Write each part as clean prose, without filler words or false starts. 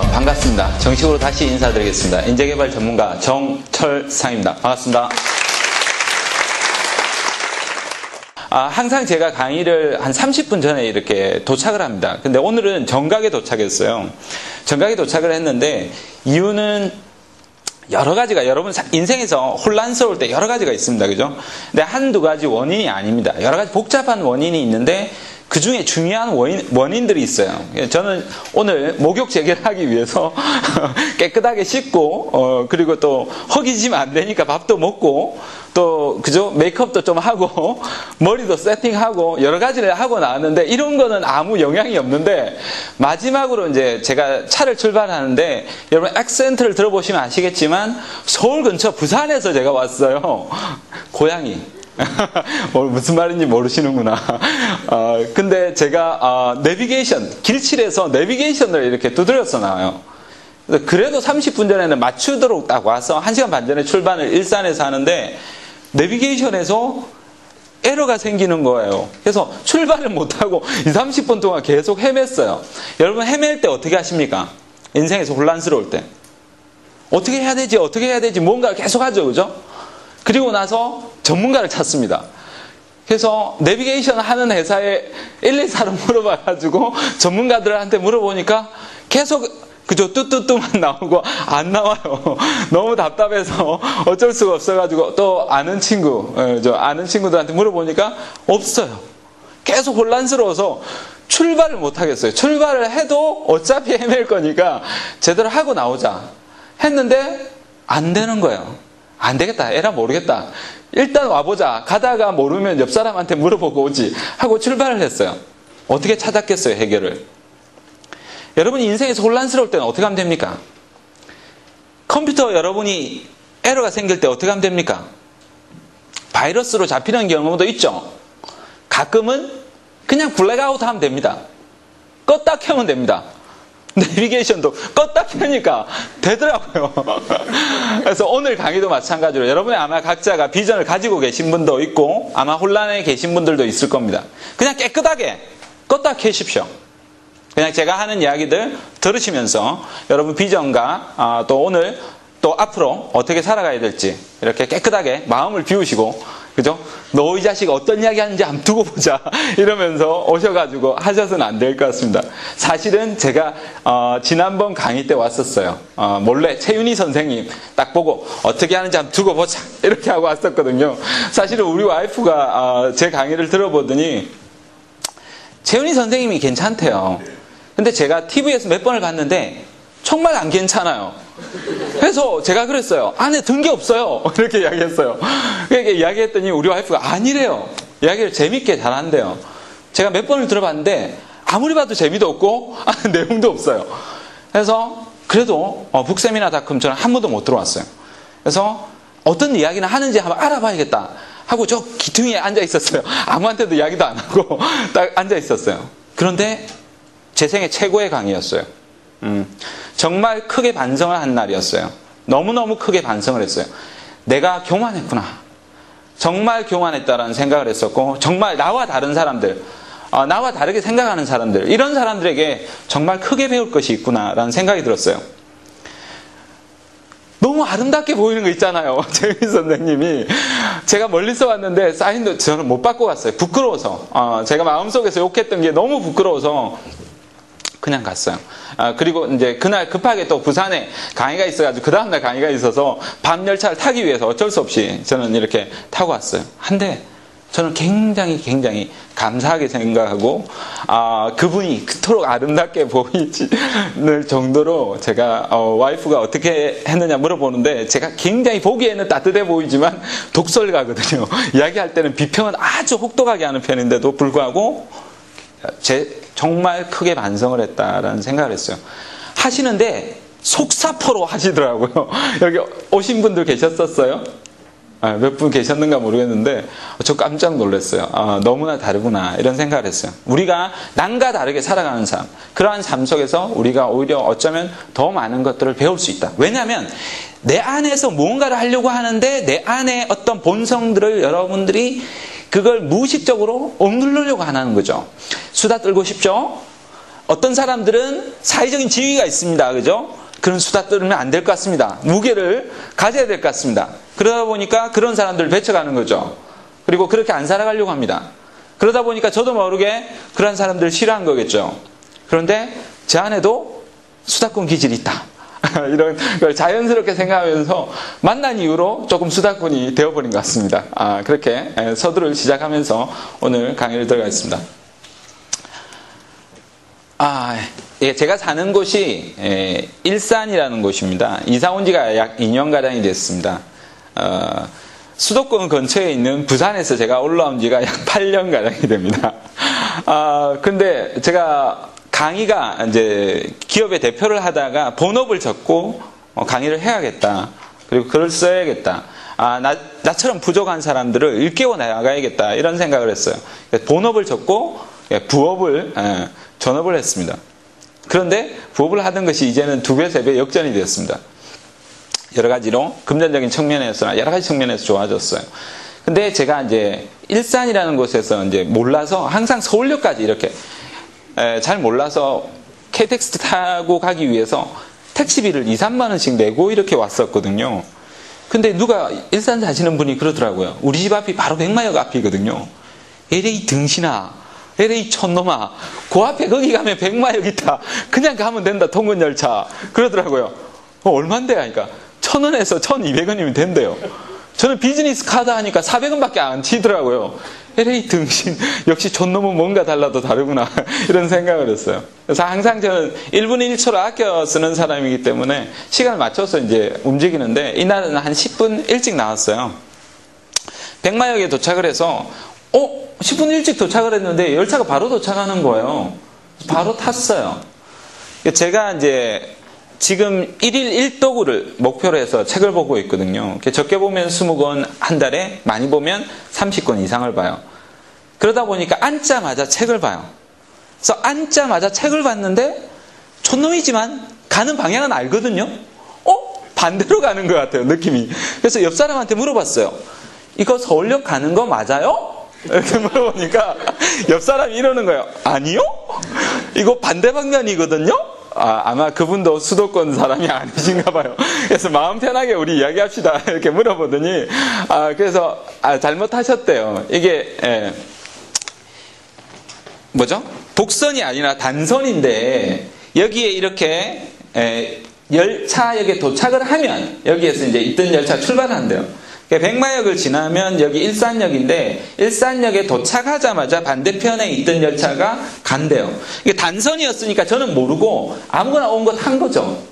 반갑습니다. 정식으로 다시 인사드리겠습니다. 인재개발 전문가 정철상입니다. 반갑습니다. 항상 제가 강의를 한 30분 전에 이렇게 도착을 합니다. 근데 오늘은 정각에 도착했어요. 정각에 도착을 했는데 이유는 여러 가지가 여러분 인생에서 혼란스러울 때 여러 가지가 있습니다. 그죠? 근데 한두 가지 원인이 아닙니다. 여러 가지 복잡한 원인이 있는데 그 중에 중요한 원인들이 있어요. 저는 오늘 목욕 재개하기 위해서 깨끗하게 씻고, 그리고 또 허기지면 안 되니까 밥도 먹고, 또, 그죠? 메이크업도 좀 하고, 머리도 세팅하고, 여러 가지를 하고 나왔는데, 이런 거는 아무 영향이 없는데, 마지막으로 이제 제가 차를 출발하는데, 여러분 액센트를 들어보시면 아시겠지만, 서울 근처 부산에서 제가 왔어요. 고향이. 무슨 말인지 모르시는구나. 근데 제가 내비게이션, 길칠해서 내비게이션을 이렇게 두드려서 나와요. 그래도 30분 전에는 맞추도록 딱 와서 1시간 반 전에 출발을 일산에서 하는데 내비게이션에서 에러가 생기는 거예요. 그래서 출발을 못하고 30분 동안 계속 헤맸어요. 여러분 헤맬 때 어떻게 하십니까? 인생에서 혼란스러울 때. 어떻게 해야 되지? 뭔가를 계속 하죠. 그죠? 그리고 나서 전문가를 찾습니다. 그래서 내비게이션 하는 회사에 1, 2사를 물어봐가지고 전문가들한테 물어보니까 계속 그저 뚜뚜뚜만 나오고 안 나와요. 너무 답답해서 어쩔 수가 없어가지고 또 아는 친구들한테 물어보니까 없어요. 계속 혼란스러워서 출발을 못 하겠어요. 출발을 해도 어차피 헤맬 거니까 제대로 하고 나오자 했는데 안 되는 거예요. 안 되겠다. 에라 모르겠다. 일단 와보자. 가다가 모르면 옆 사람한테 물어보고 오지. 하고 출발을 했어요. 어떻게 찾았겠어요, 해결을? 여러분이 인생에서 혼란스러울 때는 어떻게 하면 됩니까? 컴퓨터 여러분이 에러가 생길 때 어떻게 하면 됩니까? 바이러스로 잡히는 경우도 있죠. 가끔은 그냥 블랙아웃 하면 됩니다. 껐다 켜면 됩니다. 내비게이션도 껐다 켜니까 되더라고요. 그래서 오늘 강의도 마찬가지로 여러분이 아마 각자가 비전을 가지고 계신 분도 있고 아마 혼란에 계신 분들도 있을 겁니다. 그냥 깨끗하게 껐다 켜십시오. 그냥 제가 하는 이야기들 들으시면서 여러분 비전과 또 오늘 또 앞으로 어떻게 살아가야 될지 이렇게 깨끗하게 마음을 비우시고 그죠? 너 이 자식 어떤 이야기 하는지 한번 두고 보자 이러면서 오셔가지고 하셔서는 안 될 것 같습니다. 사실은 제가 지난번 강의 때 왔었어요. 몰래 최윤희 선생님 딱 보고 어떻게 하는지 한번 두고 보자 이렇게 하고 왔었거든요. 사실은 우리 와이프가 제 강의를 들어보더니 최윤희 선생님이 괜찮대요. 근데 제가 TV에서 몇 번을 봤는데 정말 안 괜찮아요. 그래서 제가 그랬어요. 안에 든 게 없어요. 이렇게 이야기했어요. 그렇게 이야기했더니 우리 와이프가 아니래요. 이야기를 재밌게 잘한대요. 제가 몇 번을 들어봤는데 아무리 봐도 재미도 없고 내용도 없어요. 그래서 그래도 북세미나닷컴 저는 한 번도 못 들어왔어요. 그래서 어떤 이야기나 하는지 한번 알아봐야겠다 하고 저 기퉁이에 앉아 있었어요. 아무한테도 이야기도 안 하고 딱 앉아 있었어요. 그런데 제 생애 최고의 강의였어요. 정말 크게 반성을 한 날이었어요. 너무너무 크게 반성을 했어요. 내가 교만했구나. 정말 교만했다라는 생각을 했었고 정말 나와 다른 사람들, 나와 다르게 생각하는 사람들, 이런 사람들에게 정말 크게 배울 것이 있구나라는 생각이 들었어요. 너무 아름답게 보이는 거 있잖아요. 최윤희 선생님이. 제가 멀리서 왔는데 사인도 저는 못 받고 갔어요. 부끄러워서. 제가 마음속에서 욕했던 게 너무 부끄러워서 그냥 갔어요. 그리고 이제 그날 급하게 또 부산에 강의가 있어가지고 그 다음날 강의가 있어서 밤 열차를 타기 위해서 어쩔 수 없이 저는 이렇게 타고 왔어요. 한데 저는 굉장히 감사하게 생각하고 그분이 그토록 아름답게 보이는 정도로 제가 와이프가 어떻게 했느냐 물어보는데 제가 굉장히 보기에는 따뜻해 보이지만 독설가거든요. 이야기할 때는 비평은 아주 혹독하게 하는 편인데도 불구하고 정말 크게 반성을 했다라는 생각을 했어요. 하시는데 속사포로 하시더라고요. 여기 오신 분들 계셨었어요? 몇 분 계셨는가 모르겠는데 저 깜짝 놀랐어요. 너무나 다르구나 이런 생각을 했어요. 우리가 남과 다르게 살아가는 삶, 그러한 삶 속에서 우리가 오히려 어쩌면 더 많은 것들을 배울 수 있다. 왜냐하면 내 안에서 무언가를 하려고 하는데 내 안에 어떤 본성들을 여러분들이 그걸 무의식적으로 억누르려고 하는 거죠. 수다 떨고 싶죠? 어떤 사람들은 사회적인 지위가 있습니다. 그죠? 그런 수다 떨면 안 될 것 같습니다. 무게를 가져야 될 것 같습니다. 그러다 보니까 그런 사람들을 배척하는 거죠. 그리고 그렇게 안 살아가려고 합니다. 그러다 보니까 저도 모르게 그런 사람들을 싫어한 거겠죠. 그런데 제 안에도 수다꾼 기질이 있다. 이런 걸 자연스럽게 생각하면서 만난 이후로 조금 수다꾼이 되어버린 것 같습니다. 그렇게 서두를 시작하면서 오늘 강의를 들어가겠습니다. 예, 제가 사는 곳이 일산이라는 곳입니다. 이사 온 지가 약 2년가량이 됐습니다. 수도권 근처에 있는 부산에서 제가 올라온 지가 약 8년가량이 됩니다. 근데 제가 강의가 이제 기업의 대표를 하다가 본업을 접고 강의를 해야겠다. 그리고 글을 써야겠다. 나처럼 부족한 사람들을 일깨워 나가야겠다. 이런 생각을 했어요. 본업을 접고 부업을 전업을 했습니다. 그런데 부업을 하던 것이 이제는 2배, 3배 역전이 되었습니다. 여러 가지로 금전적인 측면에서나 여러 가지 측면에서 좋아졌어요. 근데 제가 이제 일산이라는 곳에서 이제 몰라서 항상 서울역까지 이렇게 잘 몰라서 KTX 타고 가기 위해서 택시비를 2, 3만 원씩 내고 이렇게 왔었거든요. 근데 누가 일산 사시는 분이 그러더라고요. 우리 집 앞이 바로 백마역 앞이거든요. LA 등신아, LA 촌놈아, 그 앞에 거기 가면 백마역 있다. 그냥 가면 된다, 통근열차. 그러더라고요. 얼만데? 하니까 1,000원에서 1,200원이면 된대요. 저는 비즈니스 카드 하니까 400원밖에 안 치더라고요. LA 등신, 역시 촌놈은 뭔가 달라도 다르구나. 이런 생각을 했어요. 그래서 항상 저는 1분 1초를 아껴 쓰는 사람이기 때문에 시간을 맞춰서 이제 움직이는데, 이날은 한 10분 일찍 나왔어요. 백마역에 도착을 해서, 10분 일찍 도착을 했는데 열차가 바로 도착하는 거예요. 바로 탔어요. 제가 이제 지금 1일 1도구를 목표로 해서 책을 보고 있거든요. 적게 보면 20권, 한 달에 많이 보면 30권 이상을 봐요. 그러다 보니까 앉자마자 책을 봐요. 그래서 앉자마자 책을 봤는데 촌놈이지만 가는 방향은 알거든요. 반대로 가는 것 같아요, 느낌이. 그래서 옆 사람한테 물어봤어요. 이거 서울역 가는 거 맞아요? 이렇게 물어보니까 옆 사람이 이러는 거예요. 아니요? 이거 반대 방면이거든요? 아마 그분도 수도권 사람이 아니신가 봐요. 그래서 마음 편하게 우리 이야기합시다. 이렇게 물어보더니, 그래서, 잘못하셨대요. 이게, 뭐죠? 복선이 아니라 단선인데, 여기에 이렇게, 열차역에 도착을 하면, 여기에서 이제 있던 열차 출발한대요. 백마역을 지나면 여기 일산역인데 일산역에 도착하자마자 반대편에 있던 열차가 간대요. 이게 단선이었으니까 저는 모르고 아무거나 온 것 한 거죠.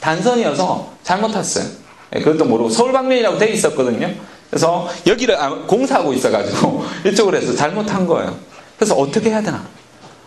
단선이어서 잘못 탔어요. 그것도 모르고 서울 방면이라고 돼 있었거든요. 그래서 여기를 공사하고 있어가지고 이쪽으로 해서 잘못한 거예요. 그래서 어떻게 해야 되나?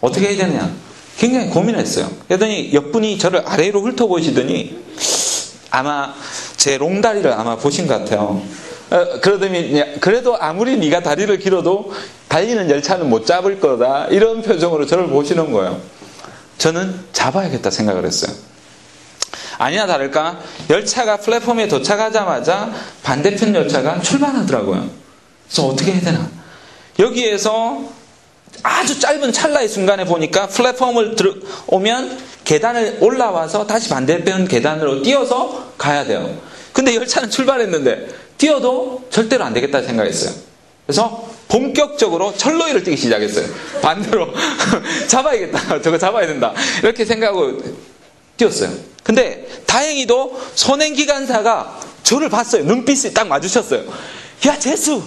어떻게 해야 되느냐? 굉장히 고민했어요. 그러더니 옆분이 저를 아래로 훑어보시더니 아마 제 롱다리를 아마 보신 것 같아요. 그러더니 그래도 아무리 네가 다리를 길어도 달리는 열차는 못 잡을 거다. 이런 표정으로 저를 보시는 거예요. 저는 잡아야겠다 생각을 했어요. 아니나 다를까 열차가 플랫폼에 도착하자마자 반대편 열차가 출발하더라고요. 그래서 어떻게 해야 되나? 여기에서 아주 짧은 찰나의 순간에 보니까 플랫폼을 오면 계단을 올라와서 다시 반대편 계단으로 뛰어서 가야 돼요. 근데 열차는 출발했는데 뛰어도 절대로 안 되겠다 생각했어요. 그래서 본격적으로 철로위를 뛰기 시작했어요. 반대로 잡아야겠다. 저거 잡아야 된다. 이렇게 생각하고 뛰었어요. 근데 다행히도 선행기관사가 저를 봤어요. 눈빛이 딱 마주쳤어요. 야 재수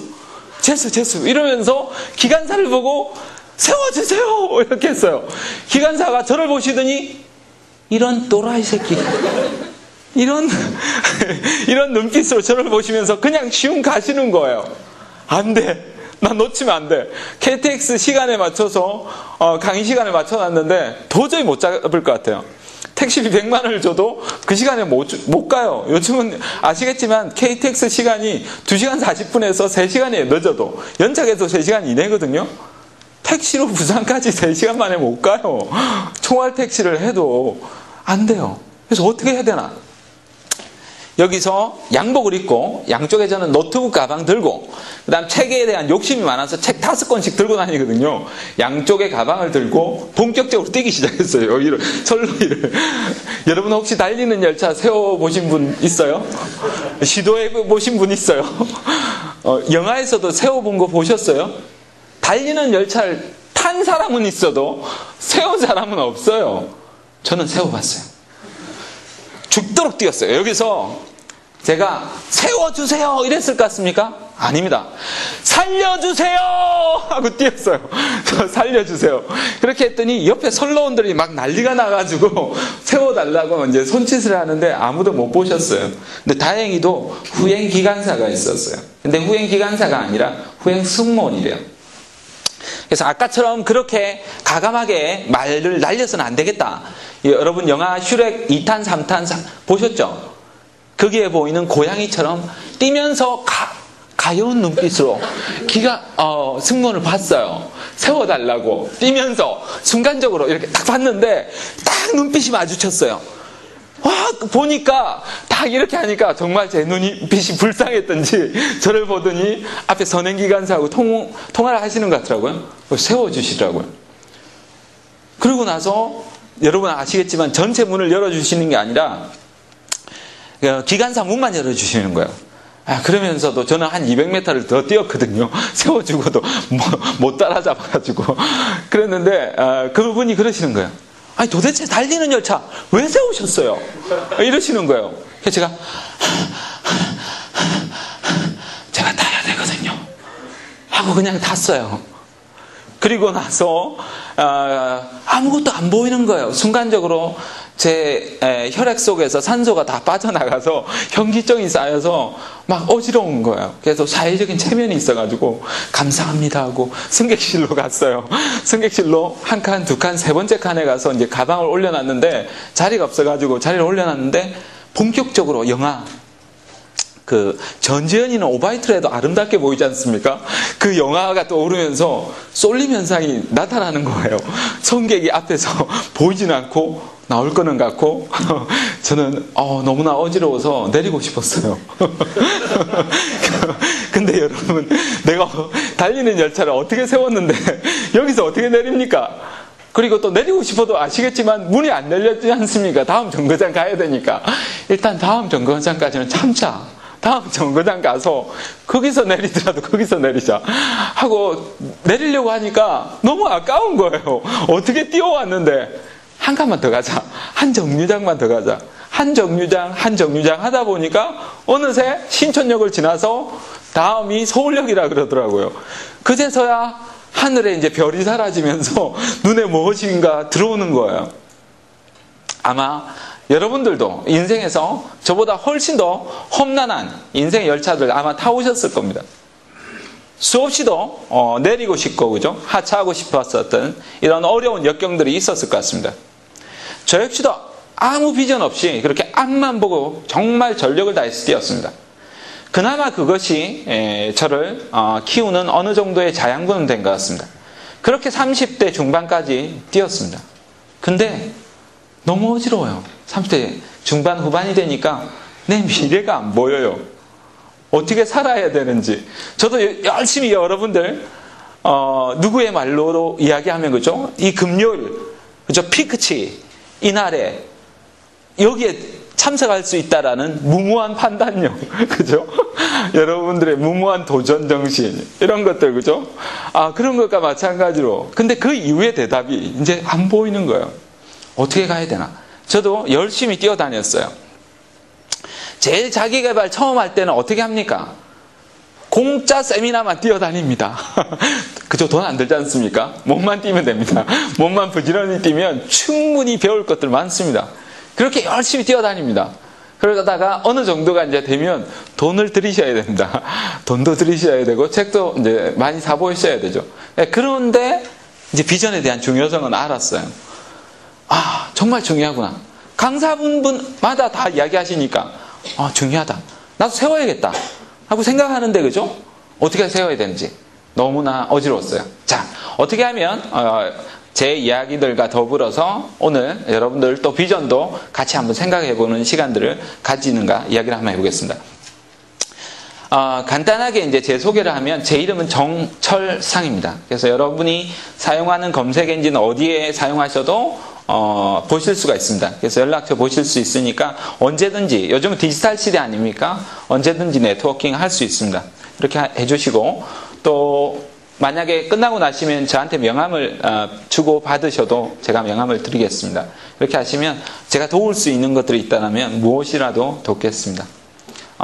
이러면서 기관사를 보고 세워주세요 이렇게 했어요. 기관사가 저를 보시더니 이런 또라이 새끼 이런 눈빛으로 저를 보시면서 그냥 쉬운 가시는 거예요. 안 돼. 나 놓치면 안 돼. KTX 시간에 맞춰서 강의 시간을 맞춰놨는데 도저히 못 잡을 것 같아요. 택시비 100만 원을 줘도 그 시간에 못 가요. 요즘은 아시겠지만 KTX 시간이 2시간 40분에서 3시간이에요. 늦어도. 연착해서 3시간 이내거든요. 택시로 부산까지 3시간 만에 못 가요. 총알 택시를 해도 안 돼요. 그래서 어떻게 해야 되나? 여기서 양복을 입고 양쪽에 저는 노트북 가방 들고 그다음 책에 대한 욕심이 많아서 책 5권씩 들고 다니거든요. 양쪽에 가방을 들고 본격적으로 뛰기 시작했어요. 철로위를. 여러분 혹시 달리는 열차 세워보신 분 있어요? 시도해보신 분 있어요? 영화에서도 세워본 거 보셨어요? 달리는 열차를 탄 사람은 있어도 세운 사람은 없어요. 저는 세워봤어요. 죽도록 뛰었어요. 여기서 제가 세워주세요 이랬을 것 같습니까? 아닙니다. 살려주세요 하고 뛰었어요. 살려주세요. 그렇게 했더니 옆에 선로원들이 막 난리가 나가지고 세워달라고 이제 손짓을 하는데 아무도 못 보셨어요. 근데 다행히도 후행기관사가 있었어요. 근데 후행기관사가 아니라 후행승무원이래요. 그래서 아까처럼 그렇게 가감하게 말을 날려서는 안 되겠다. 여러분 영화 슈렉 2탄 3탄 보셨죠? 거기에 보이는 고양이처럼 뛰면서 가여운 눈빛으로 승무원을 봤어요. 세워달라고 뛰면서 순간적으로 이렇게 딱 봤는데 딱 눈빛이 마주쳤어요. 와, 보니까 딱 이렇게 하니까 정말 제 눈빛이 불쌍했던지 저를 보더니 앞에 선행기관사하고 통화를 하시는 것 같더라고요. 세워주시더라고요. 그러고 나서 여러분 아시겠지만 전체 문을 열어주시는 게 아니라 기관사 문만 열어주시는 거예요. 그러면서도 저는 한 200m를 더 뛰었거든요. 세워주고도 못 따라잡아가지고. 그랬는데 그분이 그러시는 거예요. 아니 도대체 달리는 열차 왜 세우셨어요? 이러시는 거예요. 그래서 제가 타야 되거든요 하고 그냥 탔어요. 그리고 나서 아무것도 안 보이는 거예요. 순간적으로 제 혈액 속에서 산소가 다 빠져나가서 현기증이 쌓여서 막 어지러운 거예요. 그래서 사회적인 체면이 있어가지고 감사합니다 하고 승객실로 갔어요. 승객실로 한 칸, 두 칸, 세 번째 칸에 가서 이제 가방을 올려놨는데 자리가 없어가지고 자리를 올려놨는데 본격적으로 영화 전지현이는 오바이트라도 아름답게 보이지 않습니까? 그 영화가 떠오르면서 쏠림 현상이 나타나는 거예요. 승객이 앞에서 보이진 않고 나올 거는 같고 저는 너무나 어지러워서 내리고 싶었어요. 근데 여러분 내가 달리는 열차를 어떻게 세웠는데 여기서 어떻게 내립니까? 그리고 또 내리고 싶어도 아시겠지만 문이 안 열렸지 않습니까? 다음 정거장 가야 되니까 일단 다음 정거장까지는 참자. 다음 정거장 가서 거기서 내리더라도 거기서 내리자 하고 내리려고 하니까 너무 아까운 거예요. 어떻게 뛰어왔는데 한 칸만 더 가자. 한 정류장만 더 가자. 한 정류장 하다 보니까 어느새 신촌역을 지나서 다음이 서울역이라 그러더라고요. 그제서야 하늘에 이제 별이 사라지면서 눈에 무엇인가 들어오는 거예요. 아마 여러분들도 인생에서 저보다 훨씬 더 험난한 인생 열차들 아마 타오셨을 겁니다. 수없이도 내리고 싶고 그죠? 하차하고 싶었었던 이런 어려운 역경들이 있었을 것 같습니다. 저 역시도 아무 비전 없이 그렇게 앞만 보고 정말 전력을 다해서 뛰었습니다. 그나마 그것이 저를 키우는 어느 정도의 자양분은 된 것 같습니다. 그렇게 30대 중반까지 뛰었습니다. 근데 너무 어지러워요. 30대 중반 후반이 되니까 내 미래가 안 보여요. 어떻게 살아야 되는지. 저도 열심히 여러분들 누구의 말로로 이야기하면 그죠? 이 금요일 그죠? 피크치 이날에 여기에 참석할 수 있다라는 무모한 판단력 그죠? 여러분들의 무모한 도전 정신 이런 것들 그죠? 그런 것과 마찬가지로 근데 그 이후의 대답이 이제 안 보이는 거예요. 어떻게 가야 되나? 저도 열심히 뛰어다녔어요. 제일 자기개발 처음 할 때는 어떻게 합니까? 공짜 세미나만 뛰어다닙니다. 그죠? 돈 안 들지 않습니까? 몸만 뛰면 됩니다. 몸만 부지런히 뛰면 충분히 배울 것들 많습니다. 그렇게 열심히 뛰어다닙니다. 그러다가 어느 정도가 이제 되면 돈을 들이셔야 됩니다. 돈도 들이셔야 되고 책도 이제 많이 사보셔야 되죠. 그런데 이제 비전에 대한 중요성은 알았어요. 정말 중요하구나. 강사분마다 다 이야기하시니까 중요하다. 나도 세워야겠다 하고 생각하는데 그죠? 어떻게 세워야 되는지 너무나 어지러웠어요. 자, 어떻게 하면 제 이야기들과 더불어서 오늘 여러분들 또 비전도 같이 한번 생각해보는 시간들을 가지는가 이야기를 한번 해보겠습니다. 간단하게 이제 제 소개를 하면 제 이름은 정철상입니다. 그래서 여러분이 사용하는 검색 엔진 어디에 사용하셔도 보실 수가 있습니다. 그래서 연락처 보실 수 있으니까 언제든지, 요즘은 디지털 시대 아닙니까? 언제든지 네트워킹 할 수 있습니다. 이렇게 해주시고, 또 만약에 끝나고 나시면 저한테 명함을 주고 받으셔도 제가 명함을 드리겠습니다. 이렇게 하시면 제가 도울 수 있는 것들이 있다면 무엇이라도 돕겠습니다.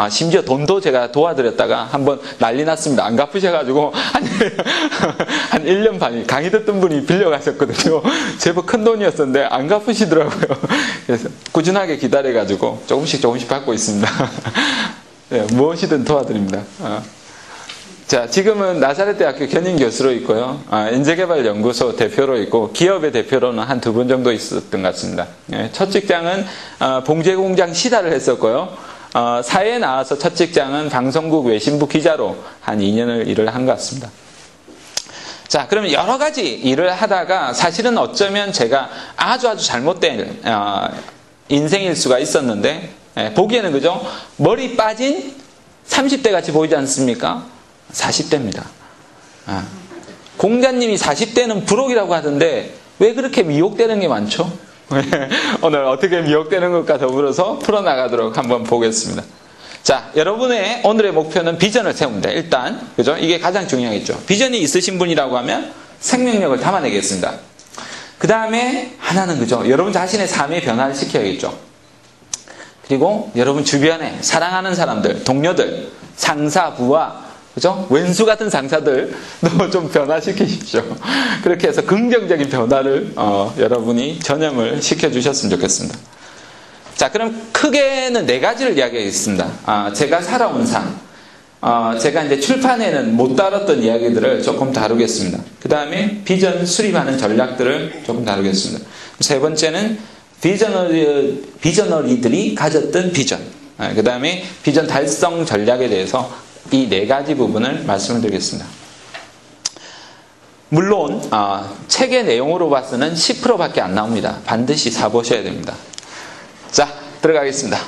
심지어 돈도 제가 도와드렸다가 한번 난리 났습니다. 안 갚으셔가지고 한 1년 반 강의 듣던 분이 빌려가셨거든요. 제법 큰 돈이었었는데 안 갚으시더라고요. 그래서 꾸준하게 기다려가지고 조금씩 받고 있습니다. 네, 무엇이든 도와드립니다. 자, 지금은 나사렛대학교 견인교수로 있고요. 인재개발연구소 대표로 있고, 기업의 대표로는 한 2번 정도 있었던 것 같습니다. 첫 직장은 봉제공장 시다를 했었고요. 사회에 나와서 첫 직장은 방송국 외신부 기자로 한 2년을 일을 한 것 같습니다. 자, 그러면 여러 가지 일을 하다가 사실은 어쩌면 제가 아주 잘못된 인생일 수가 있었는데, 보기에는 그죠? 머리 빠진 30대 같이 보이지 않습니까? 40대입니다. 공자님이 40대는 부록이라고 하던데 왜 그렇게 미혹되는 게 많죠? 오늘 어떻게 미혹되는 것과 더불어서 풀어나가도록 한번 보겠습니다. 자, 여러분의 오늘의 목표는 비전을 세웁니다. 일단, 그죠? 이게 가장 중요하겠죠. 비전이 있으신 분이라고 하면 생명력을 담아내겠습니다. 그 다음에 하나는 그죠? 여러분 자신의 삶의 변화를 시켜야겠죠. 그리고 여러분 주변에 사랑하는 사람들, 동료들, 상사, 부하, 그죠? 왼수 같은 상사들도 좀 변화시키십시오. 그렇게 해서 긍정적인 변화를 여러분이 전염을 시켜주셨으면 좋겠습니다. 자, 그럼 크게는 4가지를 이야기하겠습니다. 제가 살아온 삶, 제가 이제 출판에는 못 다뤘던 이야기들을 조금 다루겠습니다. 그 다음에 비전 수립하는 전략들을 조금 다루겠습니다. 3번째는 비저너리들이 가졌던 비전, 그 다음에 비전 달성 전략에 대해서 이 4가지 부분을 말씀을 드리겠습니다. 물론 책의 내용으로 봐서는 10%밖에 안 나옵니다. 반드시 사보셔야 됩니다. 자, 들어가겠습니다.